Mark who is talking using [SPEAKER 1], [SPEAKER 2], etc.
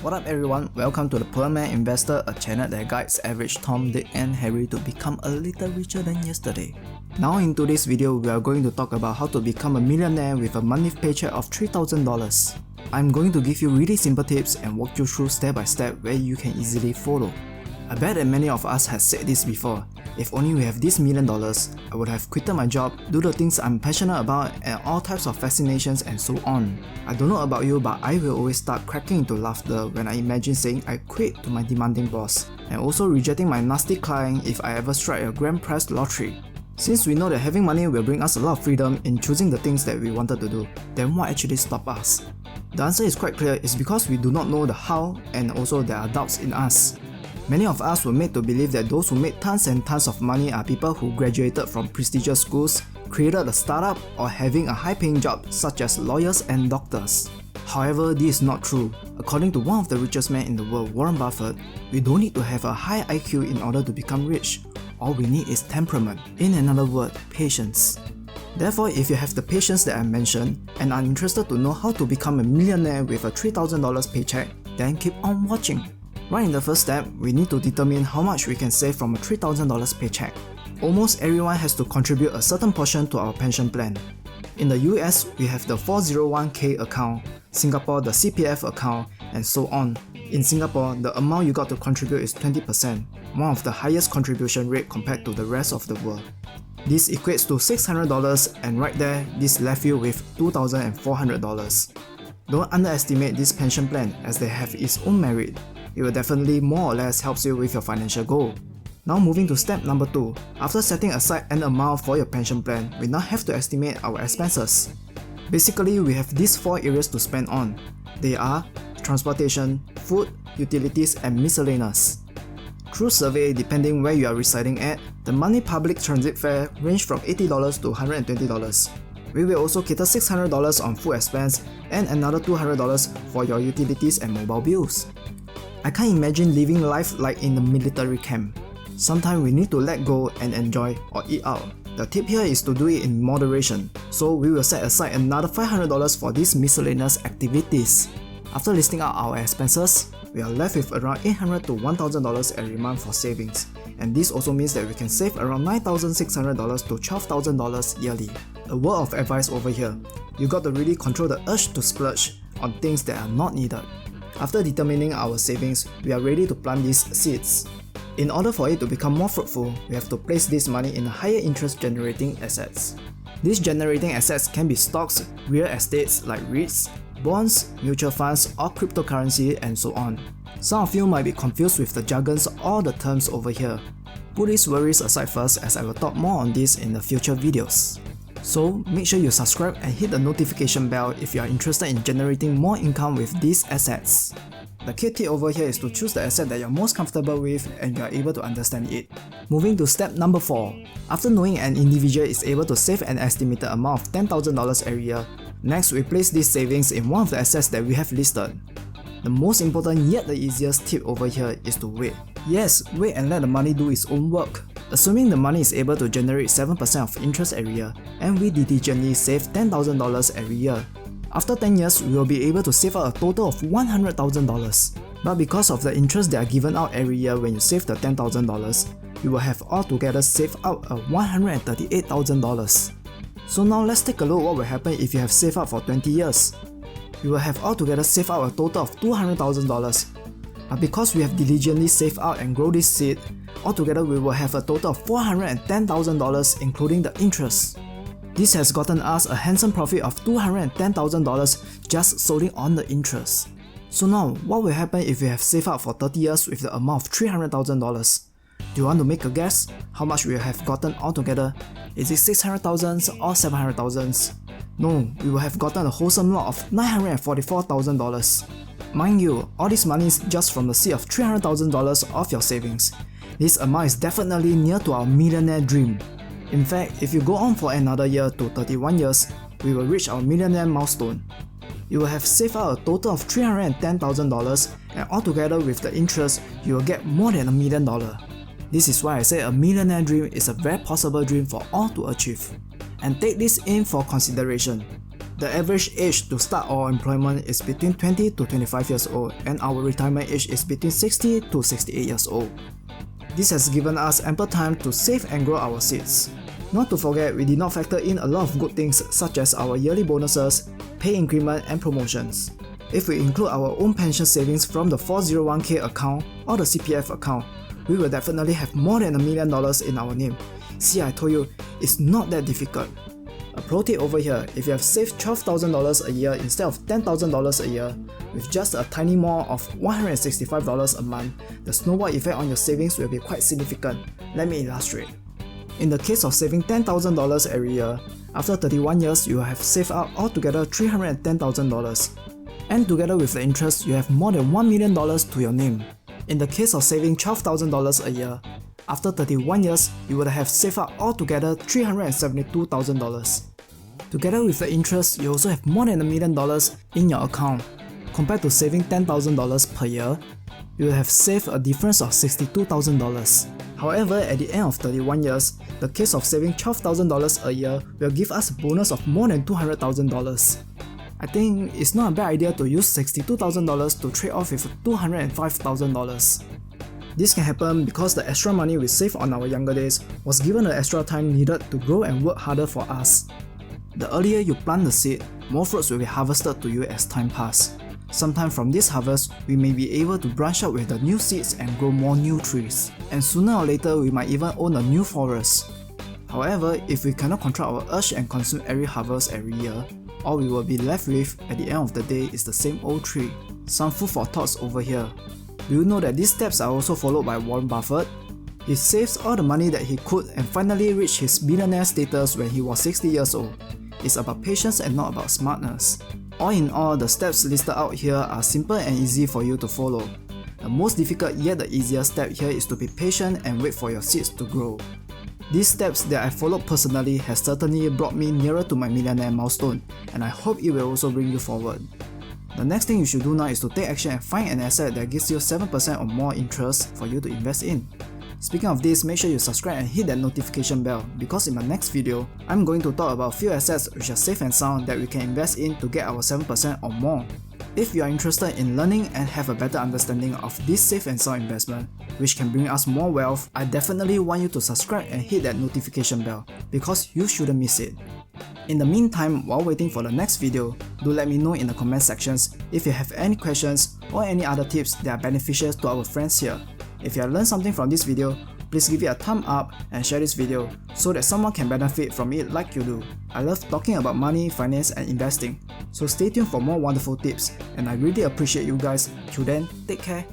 [SPEAKER 1] What up everyone, welcome to the Poor Man Investor, a channel that guides average Tom, Dick and Harry to become a little richer than yesterday. Now in today's video, we are going to talk about how to become a millionaire with a monthly paycheck of $3,000. I'm going to give you really simple tips and walk you through step by step where you can easily follow. I bet that many of us have said this before. If only we have this $1 million, I would have quitted my job, do the things I'm passionate about and all types of fascinations and so on. I don't know about you, but I will always start cracking into laughter when I imagine saying I quit to my demanding boss, and also rejecting my nasty client if I ever strike a grand prize lottery. Since we know that having money will bring us a lot of freedom in choosing the things that we wanted to do, then what actually stopped us? The answer is quite clear, it's because we do not know the how and also there are doubts in us. Many of us were made to believe that those who made tons and tons of money are people who graduated from prestigious schools, created a startup, or having a high-paying job such as lawyers and doctors. However, this is not true. According to one of the richest men in the world, Warren Buffett, we don't need to have a high IQ in order to become rich. All we need is temperament. In another word, patience. Therefore, if you have the patience that I mentioned and are interested to know how to become a millionaire with a $3,000 paycheck, then keep on watching. Right in the first step, we need to determine how much we can save from a $3,000 paycheck. Almost everyone has to contribute a certain portion to our pension plan. In the US, we have the 401k account, Singapore the CPF account, and so on. In Singapore, the amount you got to contribute is 20%, one of the highest contribution rate compared to the rest of the world. This equates to $600, and right there, this left you with $2,400. Don't underestimate this pension plan as they have its own merit. It will definitely more or less help you with your financial goal. Now moving to step number 2. After setting aside an amount for your pension plan, we now have to estimate our expenses. Basically, we have these 4 areas to spend on. They are transportation, food, utilities, and miscellaneous. Through survey, depending where you are residing at, the monthly public transit fare range from $80 to $120. We will also cater $600 on food expense and another $200 for your utilities and mobile bills. I can't imagine living life like in the military camp. Sometimes we need to let go and enjoy or eat out. The tip here is to do it in moderation, so we will set aside another $500 for these miscellaneous activities. After listing out our expenses, we are left with around $800 to $1,000 every month for savings, and this also means that we can save around $9,600 to $12,000 yearly. A word of advice over here, you got to really control the urge to splurge on things that are not needed. After determining our savings, we are ready to plant these seeds. In order for it to become more fruitful, we have to place this money in higher interest generating assets. These generating assets can be stocks, real estates like REITs, bonds, mutual funds, or cryptocurrency, and so on. Some of you might be confused with the jargons or the terms over here. Put these worries aside first, as I will talk more on this in the future videos. So make sure you subscribe and hit the notification bell if you are interested in generating more income with these assets. The key tip over here is to choose the asset that you're most comfortable with and you are able to understand it. Moving to step number 4. After knowing an individual is able to save an estimated amount of $10,000 every year, next we place these savings in one of the assets that we have listed. The most important yet the easiest tip over here is to wait. Yes, wait and let the money do its own work. Assuming the money is able to generate 7% of interest every year, and we diligently save $10,000 every year. After 10 years, we will be able to save out a total of $100,000. But because of the interest that are given out every year when you save the $10,000, you will have altogether saved out a $138,000. So now let's take a look what will happen if you have saved up for 20 years. You will have altogether saved out a total of $200,000. But because we have diligently saved out and grow this seed, altogether we will have a total of $410,000 including the interest. This has gotten us a handsome profit of $210,000 just solely on the interest. So now, what will happen if we have saved up for 30 years with the amount of $300,000? Do you want to make a guess how much we will have gotten altogether? Is it $600,000 or $700,000? No, we will have gotten a wholesome lot of $944,000. Mind you, all this money is just from the seed of $300,000 of your savings. This amount is definitely near to our millionaire dream. In fact, if you go on for another year to 31 years, we will reach our millionaire milestone. You will have saved out a total of $310,000, and altogether with the interest, you will get more than $1 million. This is why I say a millionaire dream is a very possible dream for all to achieve. And take this in for consideration. The average age to start our employment is between 20 to 25 years old, and our retirement age is between 60 to 68 years old. This has given us ample time to save and grow our seeds. Not to forget, we did not factor in a lot of good things such as our yearly bonuses, pay increment and promotions. If we include our own pension savings from the 401k account or the CPF account, we will definitely have more than $1 million in our name. See, I told you, it's not that difficult. A pro tip over here, if you have saved $12,000 a year instead of $10,000 a year, with just a tiny more of $165 a month, the snowball effect on your savings will be quite significant. Let me illustrate. In the case of saving $10,000 every year, after 31 years you will have saved up altogether $310,000. And together with the interest, you have more than $1 million to your name. In the case of saving $12,000 a year, after 31 years, you would have saved up altogether $372,000. Together with the interest, you also have more than $1 million in your account. Compared to saving $10,000 per year, you will have saved a difference of $62,000. However, at the end of 31 years, the case of saving $12,000 a year will give us a bonus of more than $200,000. I think it's not a bad idea to use $62,000 to trade off with $205,000. This can happen because the extra money we saved on our younger days was given the extra time needed to grow and work harder for us. The earlier you plant the seed, more fruits will be harvested to you as time passes. Sometime from this harvest, we may be able to branch out with the new seeds and grow more new trees. And sooner or later, we might even own a new forest. However, if we cannot control our urge and consume every harvest every year, all we will be left with at the end of the day is the same old tree. Some food for thoughts over here. Do you know that these steps are also followed by Warren Buffett? He saves all the money that he could and finally reached his billionaire status when he was 60 years old. It's about patience and not about smartness. All in all, the steps listed out here are simple and easy for you to follow. The most difficult yet the easiest step here is to be patient and wait for your seeds to grow. These steps that I followed personally has certainly brought me nearer to my millionaire milestone, and I hope it will also bring you forward. The next thing you should do now is to take action and find an asset that gives you 7% or more interest for you to invest in. Speaking of this, make sure you subscribe and hit that notification bell, because in my next video, I'm going to talk about a few assets which are safe and sound that we can invest in to get our 7% or more. If you are interested in learning and have a better understanding of this safe and sound investment, which can bring us more wealth, I definitely want you to subscribe and hit that notification bell, because you shouldn't miss it. In the meantime, while waiting for the next video, do let me know in the comment sections if you have any questions or any other tips that are beneficial to our friends here. If you have learned something from this video, please give it a thumb up and share this video so that someone can benefit from it like you do. I love talking about money, finance and investing, so stay tuned for more wonderful tips, and I really appreciate you guys. Till then, take care.